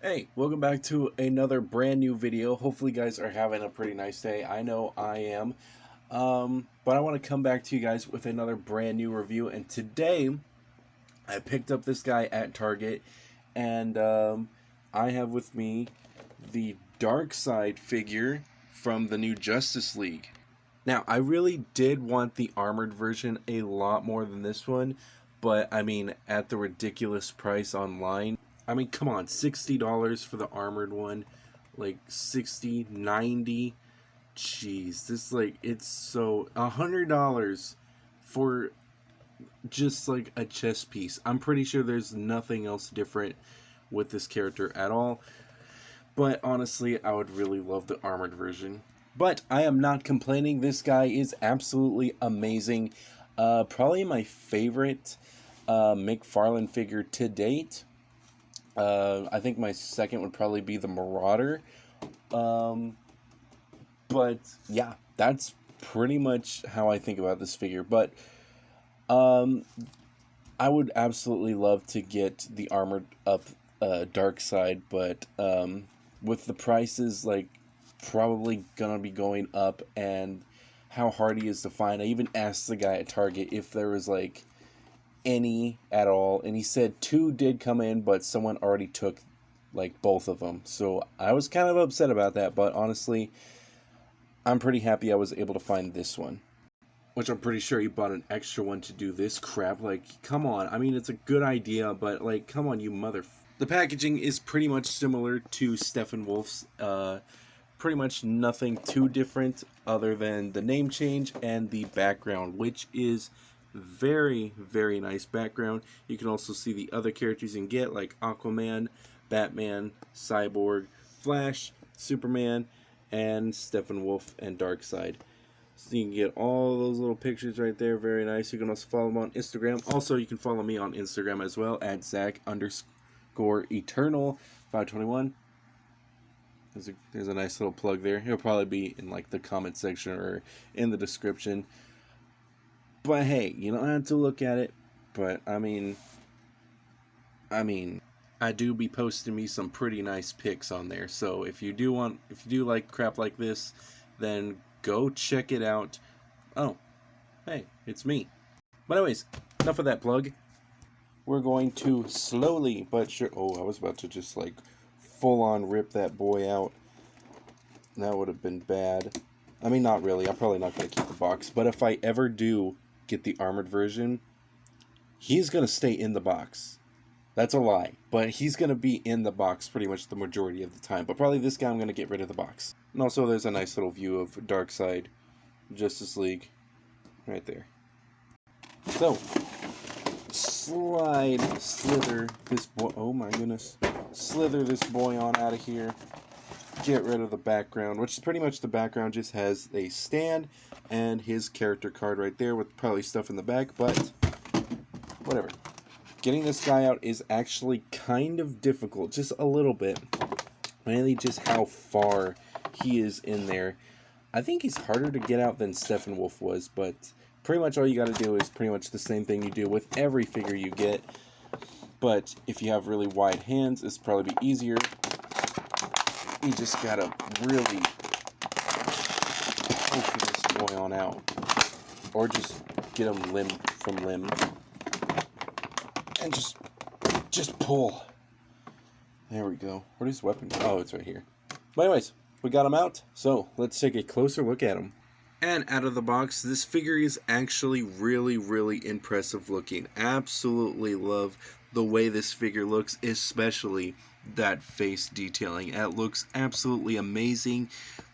Hey, welcome back to another brand new video. Hopefully you guys are having a pretty nice day. I know I am. But I want to come back to you guys with another brand new review. And today, I picked up this guy at Target. And I have with me the Darkseid figure from the new Justice League. Now, I really did want the armored version a lot more than this one. But, I mean, at the ridiculous price online, I mean, come on, $60 for the armored one, like 60, 90. Jeez, this like it's so $100 for just like a chess piece. I'm pretty sure there's nothing else different with this character at all. But honestly, I would really love the armored version. But I am not complaining. This guy is absolutely amazing. Probably my favorite McFarland figure to date. I think my second would probably be the Marauder. But yeah, that's pretty much how I think about this figure. But I would absolutely love to get the armored up Darkseid, but with the prices like probably gonna be going up and how hard he is to find, I even asked the guy at Target if there was like any at all, and he said two did come in, but someone already took like both of them. So I was kind of upset about that, but honestly, I'm pretty happy I was able to find this one, which I'm pretty sure he bought an extra one to do this crap. Like, come on. I mean, it's a good idea, but like, come on, you mother. The packaging is pretty much similar to Steppenwolf's. Pretty much nothing too different other than the name change and the background, which is very, very nice background. You can also see the other characters you can get, like Aquaman, Batman, Cyborg, Flash, Superman, and Steppenwolf and Darkseid. So you can get all those little pictures right there. Very nice. You can also follow them on Instagram. Also, you can follow me on Instagram as well at Zach_Eternal521. There's a nice little plug there. He'll probably be in like the comment section or in the description. But hey, you don't have to look at it. But I mean, I do be posting me some pretty nice pics on there. So if you do like crap like this, then go check it out. Oh, hey, it's me. But anyways, enough of that plug. We're going to slowly but sure. Oh, I was about to just like full on rip that boy out. That would have been bad. I mean, not really. I'm probably not going to keep the box. But if I ever do get the armored version, he's going to stay in the box. That's a lie. But he's going to be in the box pretty much the majority of the time. But probably this guy I'm going to get rid of the box. And also there's a nice little view of Darkseid, Justice League, right there. So, slither this boy, oh my goodness. Slither this boy on out of here. Get rid of the background, which is pretty much the background just has a stand and his character card right there with probably stuff in the back, but whatever. Getting this guy out is actually kind of difficult, just a little bit. Mainly just how far he is in there. I think he's harder to get out than Steppenwolf was, but pretty much all you gotta do is pretty much the same thing you do with every figure you get. But if you have really wide hands, it's probably be easier. You just gotta really poke this boy on out. Or just get him limb from limb. And just pull. There we go. Where's his weapon? Oh, it's right here. But anyways, we got him out. So let's take a closer look at him. And out of the box, this figure is actually really, really impressive looking. Absolutely love the way this figure looks, especially that face detailing. It looks absolutely amazing.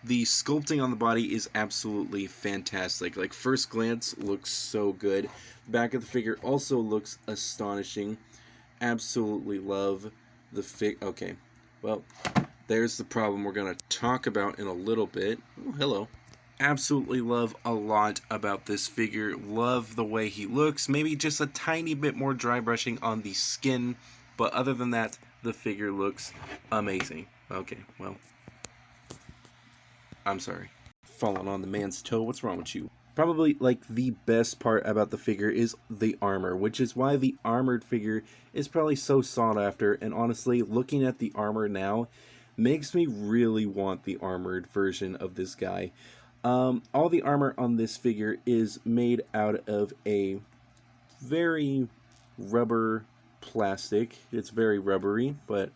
The sculpting on the body is absolutely fantastic. Like, first glance, looks so good. Back of the figure also looks astonishing. Absolutely love the okay, well, there's the problem we're going to talk about in a little bit. Oh, hello. Absolutely love a lot about this figure. Love the way he looks. Maybe just a tiny bit more dry brushing on the skin. But other than that, the figure looks amazing. Okay, well, I'm sorry. Falling on the man's toe. What's wrong with you? Probably like the best part about the figure is the armor, which is why the armored figure is probably so sought after. And honestly, looking at the armor now makes me really want the armored version of this guy. All the armor on this figure is made out of a very rubber plastic. It's very rubbery, but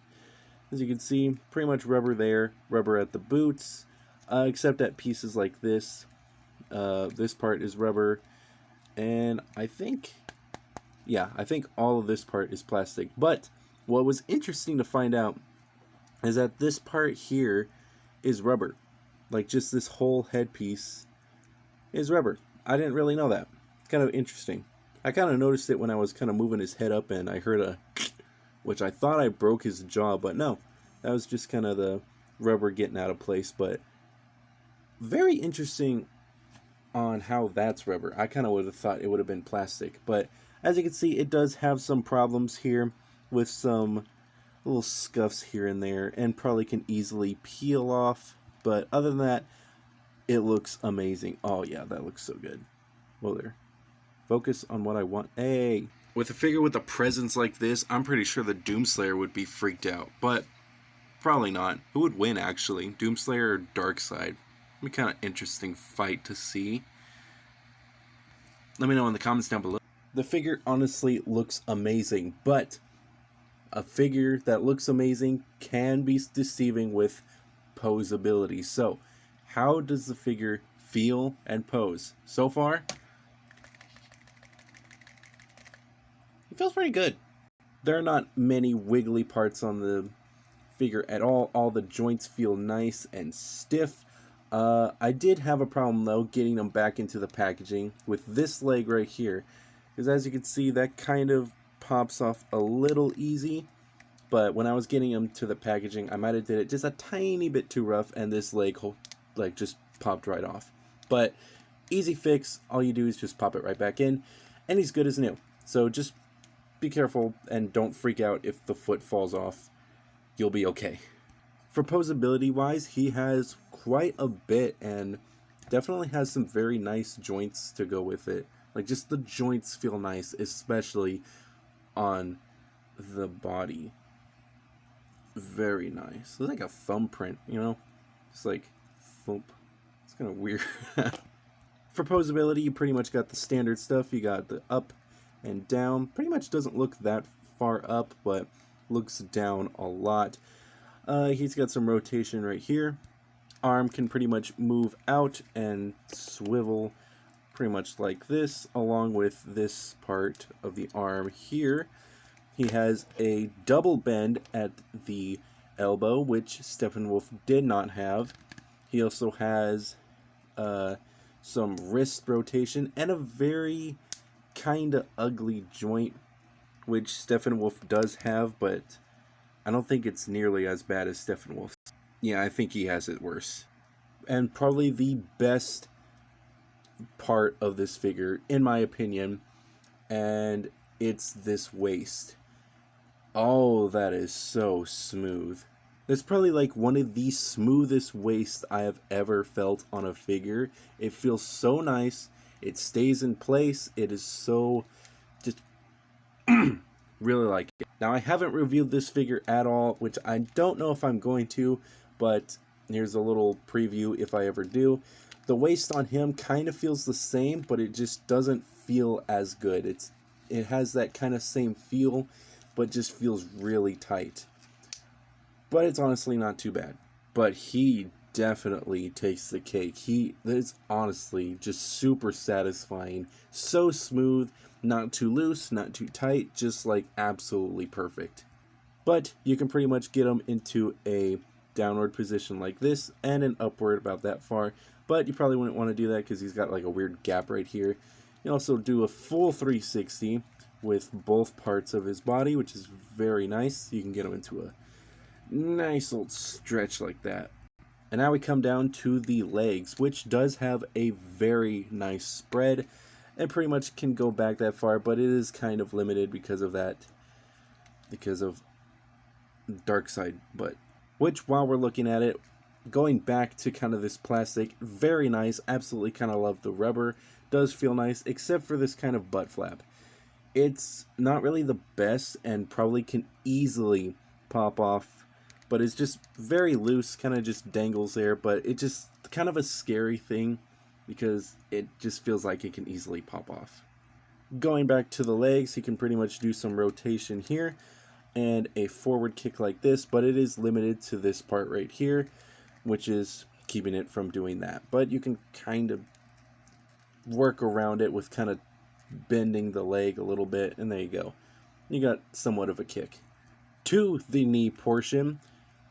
as you can see, pretty much rubber there, rubber at the boots, except at pieces like this. This part is rubber, and I think all of this part is plastic. But what was interesting to find out is that this part here is rubber. Like, just this whole headpiece is rubber. I didn't really know that. Kind of interesting. I kind of noticed it when I was kind of moving his head up, and I heard a which I thought I broke his jaw, but no. That was just kind of the rubber getting out of place. But very interesting on how that's rubber. I kind of would have thought it would have been plastic, but as you can see, it does have some problems here with some little scuffs here and there, and probably can easily peel off, but other than that, it looks amazing. Oh yeah, that looks so good. Well, there, focus on what I want. Hey, with a figure with a presence like this, I'm pretty sure the Doomslayer would be freaked out, but probably not. Who would win, actually, Doomslayer or Darkseid? Be kind of interesting fight to see. Let me know in the comments down below. The figure honestly looks amazing, but a figure that looks amazing can be deceiving with posability. So, how does the figure feel and pose? So far, it feels pretty good. There are not many wiggly parts on the figure at all. All the joints feel nice and stiff. I did have a problem though getting them back into the packaging with this leg right here, because as you can see, that kind of pops off a little easy, but when I was getting them to the packaging, I might have did it just a tiny bit too rough, and this leg like just popped right off. But easy fix. All you do is just pop it right back in, and he's good as new. So just be careful and don't freak out if the foot falls off. You'll be okay. For posability wise, he has quite a bit, and definitely has some very nice joints to go with it. Like, just the joints feel nice, especially on the body. Very nice. Looks like a thumbprint, you know? It's like thump. It's kind of weird. For posability, you pretty much got the standard stuff. You got the up and down. Pretty much doesn't look that far up, but looks down a lot. He's got some rotation right here. Arm can pretty much move out and swivel pretty much like this, along with this part of the arm here. He has a double bend at the elbow, which Steppenwolf did not have. He also has some wrist rotation and a very kind of ugly joint, which Steppenwolf does have, but I don't think it's nearly as bad as Steppenwolf's. Yeah, I think he has it worse. And probably the best part of this figure, in my opinion, and it's this waist. Oh, that is so smooth. It's probably like one of the smoothest waists I have ever felt on a figure. It feels so nice. It stays in place. It is so just really like it. Now, I haven't reviewed this figure at all, which I don't know if I'm going to, but here's a little preview if I ever do. The waist on him kind of feels the same, but it just doesn't feel as good. It has that kind of same feel, but just feels really tight. But it's honestly not too bad. But he definitely takes the cake. It's honestly just super satisfying. So smooth, not too loose, not too tight, just like absolutely perfect. But you can pretty much get him into a downward position like this and an upward about that far. But you probably wouldn't want to do that because he's got like a weird gap right here. You also do a full 360 with both parts of his body, which is very nice. You can get him into a nice old stretch like that. And now we come down to the legs, which does have a very nice spread and pretty much can go back that far, but it is kind of limited because of that, because of Darkseid. But which, while we're looking at it, going back to kind of this plastic, very nice. Absolutely kind of love the rubber. Does feel nice, except for this kind of butt flap. It's not really the best and probably can easily pop off, but it's just very loose, kind of just dangles there, but it just kind of a scary thing because it just feels like it can easily pop off. Going back to the legs, he can pretty much do some rotation here and a forward kick like this, but it is limited to this part right here, which is keeping it from doing that. But you can kind of work around it with kind of bending the leg a little bit, and there you go. You got somewhat of a kick. To the knee portion,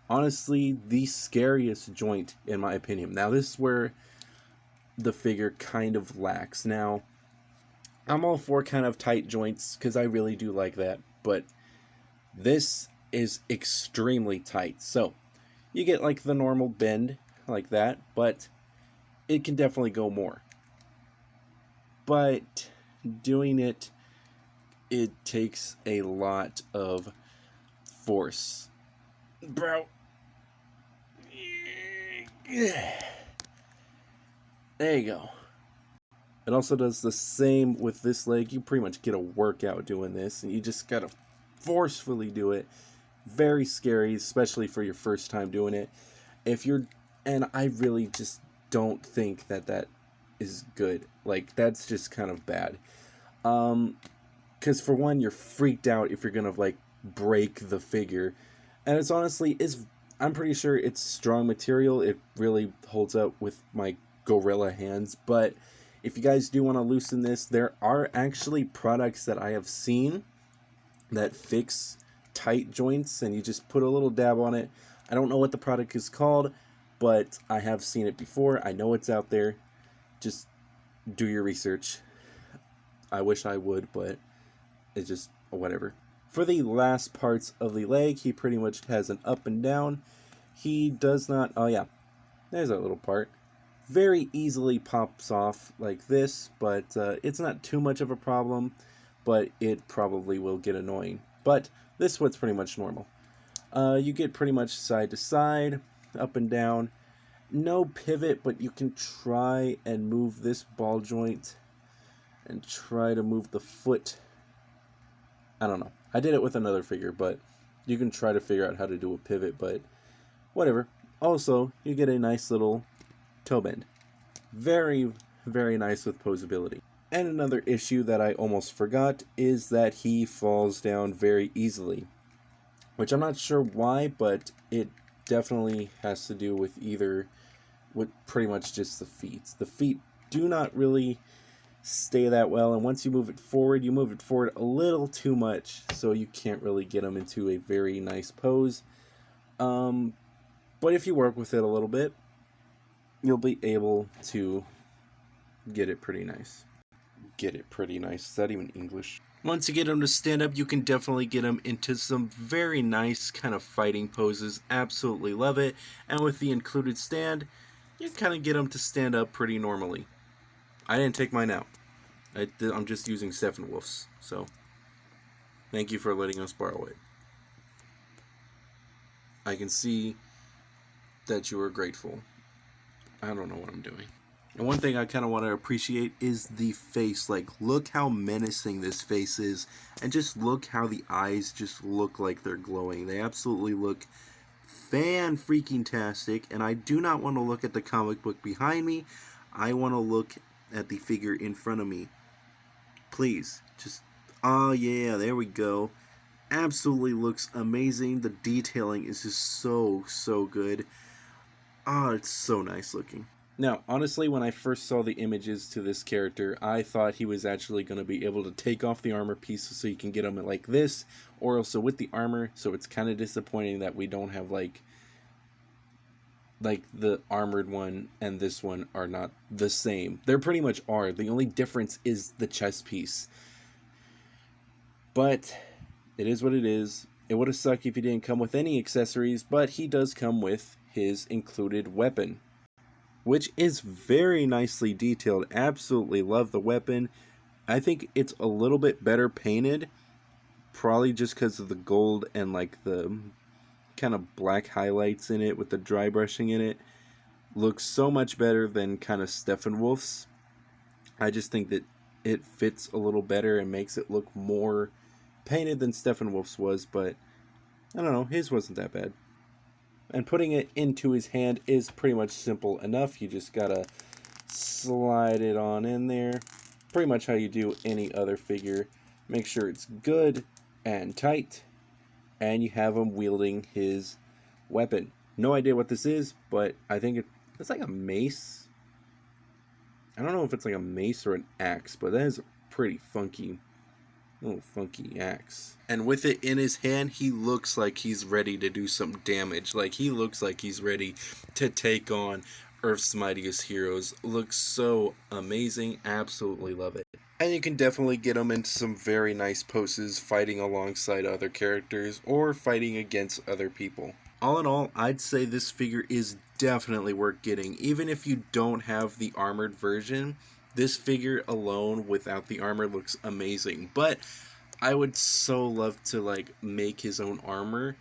honestly, the scariest joint in my opinion. Now this is where the figure kind of lacks. Now, I'm all for kind of tight joints because I really do like that, but this is extremely tight. So you get like the normal bend like that, but it can definitely go more. But doing it takes a lot of force. Bro. There you go. It also does the same with this leg. You pretty much get a workout doing this, and you just gotta forcefully do it. Very scary, especially for your first time doing it. And I really just don't think that is good. Like, that's just kind of bad. Because for one, you're freaked out if you're gonna like break the figure, and it's honestly I'm pretty sure it's strong material. It really holds up with my gorilla hands. But if you guys do want to loosen this, there are actually products that I have seen that fix tight joints, and you just put a little dab on it. I don't know what the product is called, but I have seen it before. I know it's out there. Just do your research. I wish I would, but it's just whatever. For the last parts of the leg, he pretty much has an up and down. He does not, oh yeah, there's that little part. Very easily pops off like this, but it's not too much of a problem, but it probably will get annoying. But this one's pretty much normal. You get pretty much side to side, up and down. No pivot, but you can try and move this ball joint and try to move the foot. I don't know. I did it with another figure, but you can try to figure out how to do a pivot, but whatever. Also, you get a nice little toe bend. Very, very nice with posability. And another issue that I almost forgot is that he falls down very easily, which I'm not sure why, but it definitely has to do with pretty much just the feet. The feet do not really stay that well, and once you move it forward a little too much, so you can't really get them into a very nice pose. But if you work with it a little bit, you'll be able to get it pretty nice. Get it pretty nice. Is that even English? Once you get them to stand up, you can definitely get them into some very nice kind of fighting poses. Absolutely love it. And with the included stand, you kind of get them to stand up pretty normally. I didn't take mine out. I'm just using Steppenwolf's, so thank you for letting us borrow it. I can see that you are grateful. I don't know what I'm doing. And one thing I kind of want to appreciate is the face. Like, look how menacing this face is, and just look how the eyes just look like they're glowing. They absolutely look fan-freaking-tastic, and I do not want to look at the comic book behind me. I want to look at the figure in front of me. Please, just, oh yeah, there we go. Absolutely looks amazing. The detailing is just so good. Oh, it's so nice looking. Now, honestly, when I first saw the images to this character, I thought he was actually going to be able to take off the armor piece so you can get him like this, or also with the armor, so it's kind of disappointing that we don't have like the armored one and this one are not the same. They're pretty much are. The only difference is the chest piece. But it is what it is. It would have sucked if he didn't come with any accessories, but he does come with his included weapon, which is very nicely detailed. Absolutely love the weapon. I think it's a little bit better painted, probably just because of the gold and like the kind of black highlights in it with the dry brushing in it looks so much better than kind of Steppenwolf's. I just think that it fits a little better and makes it look more painted than Steppenwolf's was, but I don't know, his wasn't that bad. And putting it into his hand is pretty much simple enough. You just gotta slide it on in there, pretty much how you do any other figure. Make sure it's good and tight, and you have him wielding his weapon. No idea what this is, but I think it's like a mace. I don't know if it's like a mace or an axe, but that is a pretty funky, little funky axe. And with it in his hand, he looks like he's ready to do some damage. Like, he looks like he's ready to take on Earth's mightiest heroes. Looks so amazing. Absolutely love it. And you can definitely get him into some very nice poses fighting alongside other characters or fighting against other people. All in all, I'd say this figure is definitely worth getting. Even if you don't have the armored version, this figure alone without the armor looks amazing. But I would so love to like make his own armor.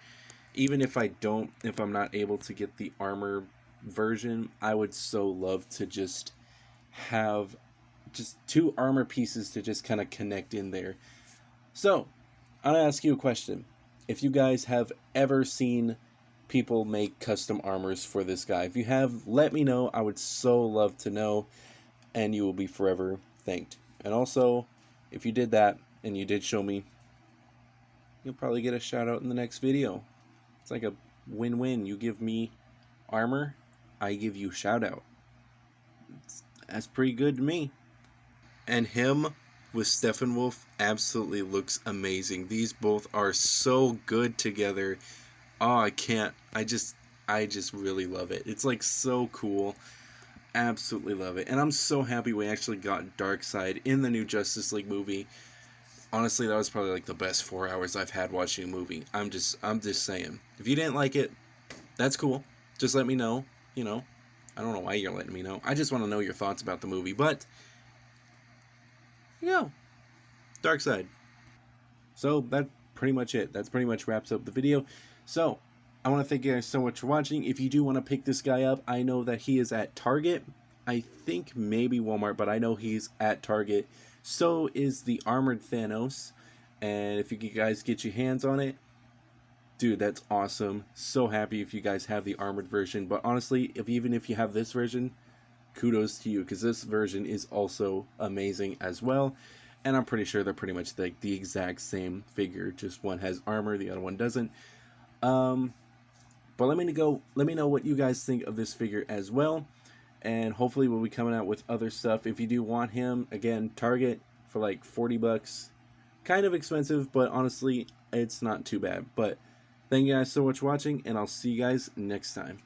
Even if I'm not able to get the armor version, I would so love to just have just 2 armor pieces to just kind of connect in there. So, I'm going to ask you a question. If you guys have ever seen people make custom armors for this guy, if you have, let me know. I would so love to know, and you will be forever thanked. And also, if you did that and you did show me, you'll probably get a shout out in the next video. It's like a win-win. You give me armor, I give you shout out. That's pretty good to me. And him with Steppenwolf absolutely looks amazing. These both are so good together. Oh, I just really love it. It's like so cool. Absolutely love it. And I'm so happy we actually got Darkseid in the new Justice League movie. Honestly, that was probably like the best 4 hours I've had watching a movie. I'm just saying. If you didn't like it, that's cool. Just let me know. You know, I don't know why you're letting me know. I just want to know your thoughts about the movie. But, you know, Darkseid. So, that's pretty much it. That's pretty much wraps up the video. So, I want to thank you guys so much for watching. If you do want to pick this guy up, I know that he is at Target. I think maybe Walmart, but I know he's at Target. So is the Armored Thanos. And if you guys get your hands on it, dude, that's awesome. So happy if you guys have the armored version. But honestly, even if you have this version, kudos to you, because this version is also amazing as well. And I'm pretty sure they're pretty much like the exact same figure, just one has armor, the other one doesn't. But let me know what you guys think of this figure as well. And hopefully we'll be coming out with other stuff. If you do want him, again, Target for like 40 bucks. Kind of expensive, but honestly, it's not too bad. But thank you guys so much for watching, and I'll see you guys next time.